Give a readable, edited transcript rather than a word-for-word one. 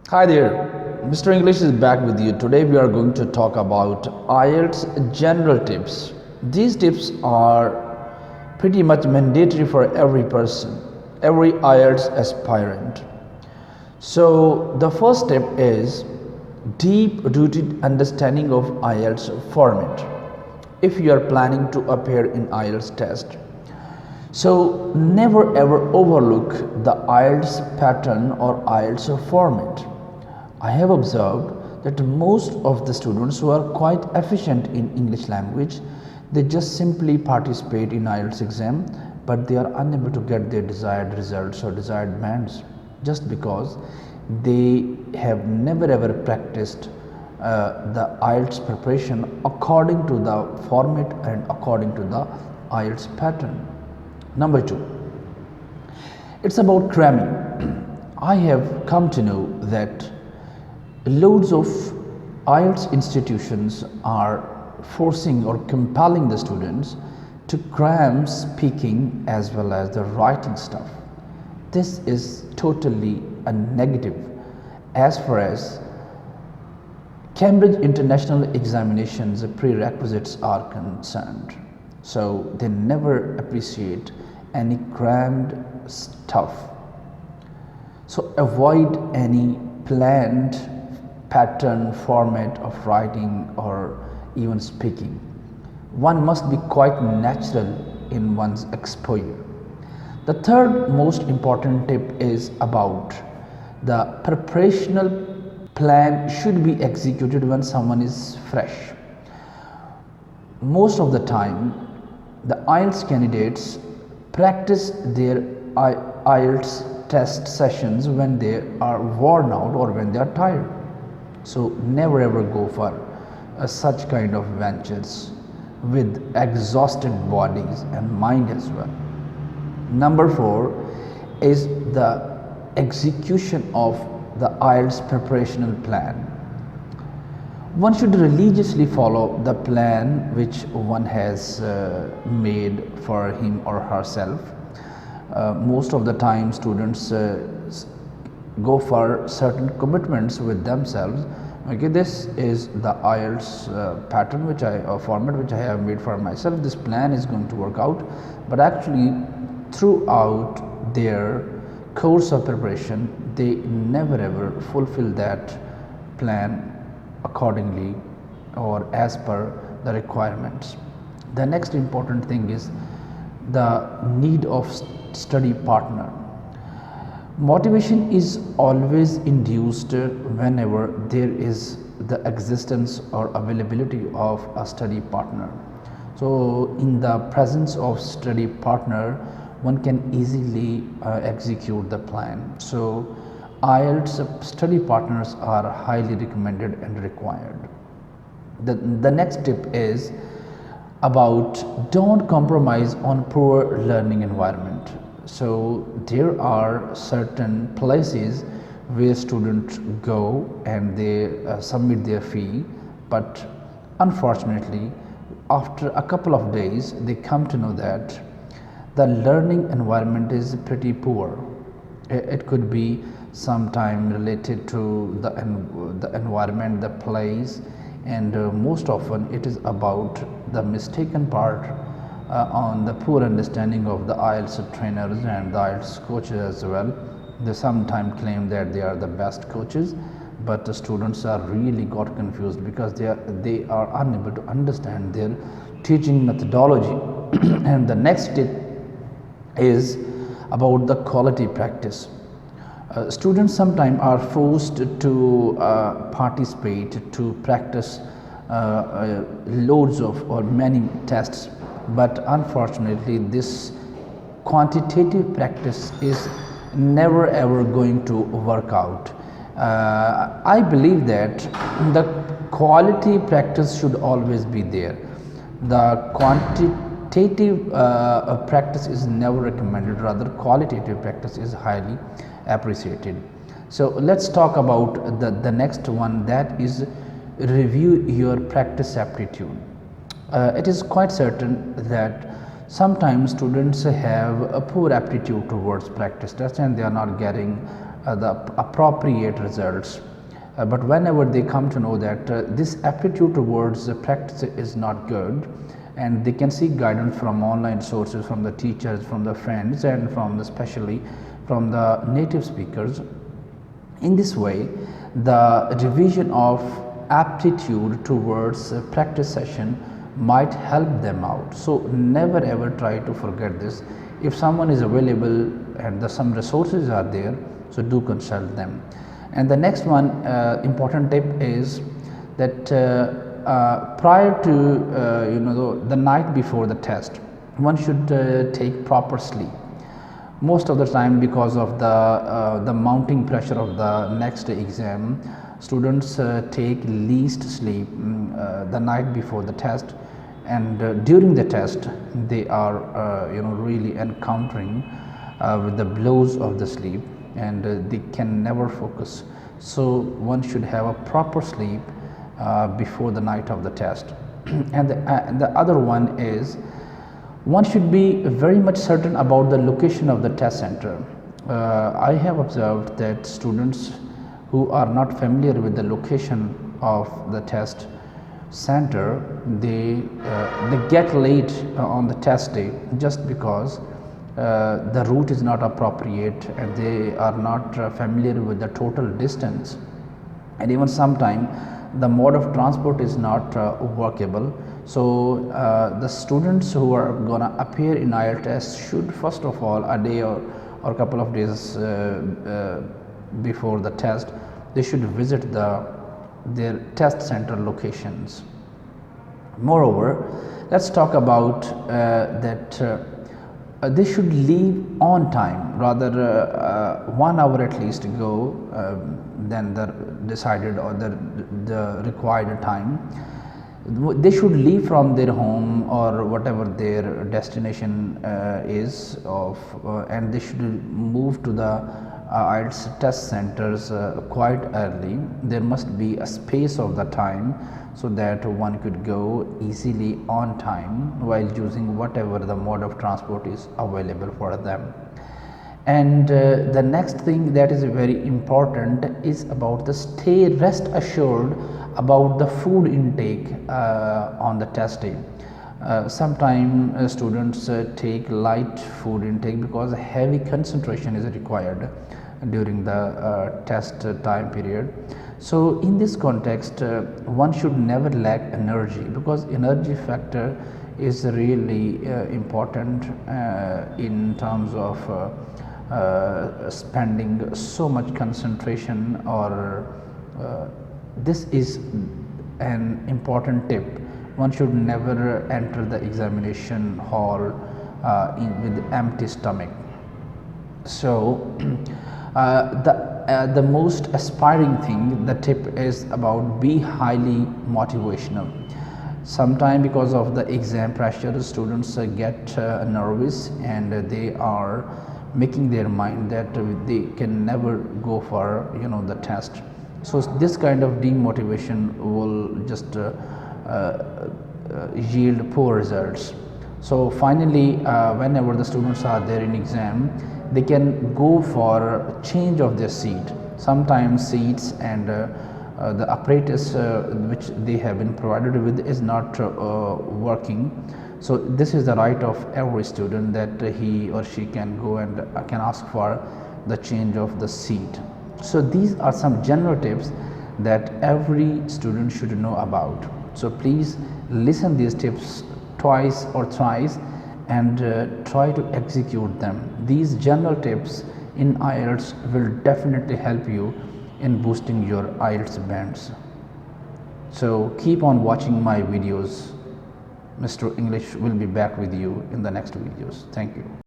Hi there, Mr. English is back with you. Today we are going to talk about IELTS general tips. These tips are pretty much mandatory for every person, every IELTS aspirant. So the first step is deep rooted understanding of IELTS format if you are planning to appear in IELTS test. So never ever overlook the IELTS pattern or IELTS format. I have observed that most of the students who are quite efficient in English language, they just simply participate in IELTS exam, but they are unable to get their desired results or desired bands just because they have never ever practiced the IELTS preparation according to the format and according to the IELTS pattern. Number two, it's about cramming. I have come to know that loads of IELTS institutions are forcing or compelling the students to cram speaking as well as the writing stuff. This is totally a negative as far as Cambridge International Examinations prerequisites are concerned. So they never appreciate any crammed stuff. So avoid any planned pattern format of writing or even speaking. One must be quite natural in one's exposure. The third most important tip is about the preparational plan should be executed when someone is fresh. Most of the time, the IELTS candidates practice their IELTS test sessions when they are worn out or when they are tired. So never ever go for such kind of ventures with exhausted bodies and mind as well. Number four is the execution of the IELTS preparational plan. One should religiously follow the plan which one has made for him or herself. Most of the time students go for certain commitments with themselves. Okay, this is the IELTS pattern which format which I have made for myself. This plan is going to work out, but actually throughout their course of preparation they never ever fulfill that plan accordingly or as per the requirements. The next important thing is the need of study partner. Motivation is always induced whenever there is the existence or availability of a study partner. So in the presence of study partner, one can easily execute the plan. So IELTS study partners are highly recommended and required. The next tip is about don't compromise on poor learning environment. So there are certain places where students go and they submit their fee, but unfortunately after a couple of days they come to know that the learning environment is pretty poor. It could be sometime related to the environment, the place, and most often it is about the mistaken part on the poor understanding of the IELTS trainers and the IELTS coaches as well. They sometimes claim that they are the best coaches, but the students are really got confused because they are unable to understand their teaching methodology. And the next tip is about the quality practice. Students sometimes are forced to participate, to practice loads of or many tests, but unfortunately this quantitative practice is never ever going to work out. I believe that the quality practice should always be there. The quantitative practice is never recommended, rather qualitative practice is highly appreciated. So let's talk about the next one, that is review your practice aptitude. It is quite certain that sometimes students have a poor aptitude towards practice test and they are not getting the appropriate results. But whenever they come to know that this aptitude towards the practice is not good, and they can seek guidance from online sources, from the teachers, from the friends, and from especially from the native speakers. In this way, the revision of aptitude towards a practice session might help them out. So never ever try to forget this. If someone is available and some resources are there, so do consult them. And the next one important tip is that prior to the night before the test, one should take proper sleep. Most of the time, because of the mounting pressure of the next exam, students take least sleep the night before the test, and during the test they are really encountering with the blows of the sleep, and they can never focus. So one should have a proper sleep before the night of the test. And the other one is, one should be very much certain about the location of the test center. I have observed that students who are not familiar with the location of the test center, they get late on the test day just because the route is not appropriate, and they are not familiar with the total distance, and even sometime the mode of transport is not workable. So the students who are gonna appear in IELTS test should first of all, a day or a couple of days before the test, they should visit their test center locations. Moreover, let's talk about that they should leave on time, rather 1 hour at least go than the decided or the required time. They should leave from their home or whatever their destination is of, and they should move to the IELTS test centers quite early. There must be a space of the time so that one could go easily on time while using whatever the mode of transport is available for them. And the next thing that is very important is about the rest assured about the food intake on the test day. Sometimes students take light food intake because heavy concentration is required during the test time period. So in this context, one should never lack energy, because energy factor is really important in terms of spending so much concentration, or this is an important tip. One should never enter the examination hall with empty stomach. So the most aspiring thing, the tip is about be highly motivational. Sometimes because of the exam pressure, students get nervous, and they are making their mind that they can never go for the test. So this kind of demotivation will just yield poor results. So finally, whenever the students are there in exam, they can go for change of their seat. Sometimes seats and the apparatus which they have been provided with is not working. So this is the right of every student, that he or she can go and can ask for the change of the seat. So these are some general tips that every student should know about. So please listen these tips twice or thrice and try to execute them. These general tips in IELTS will definitely help you in boosting your IELTS bands. So keep on watching my videos. Mr. English will be back with you in the next videos. Thank you.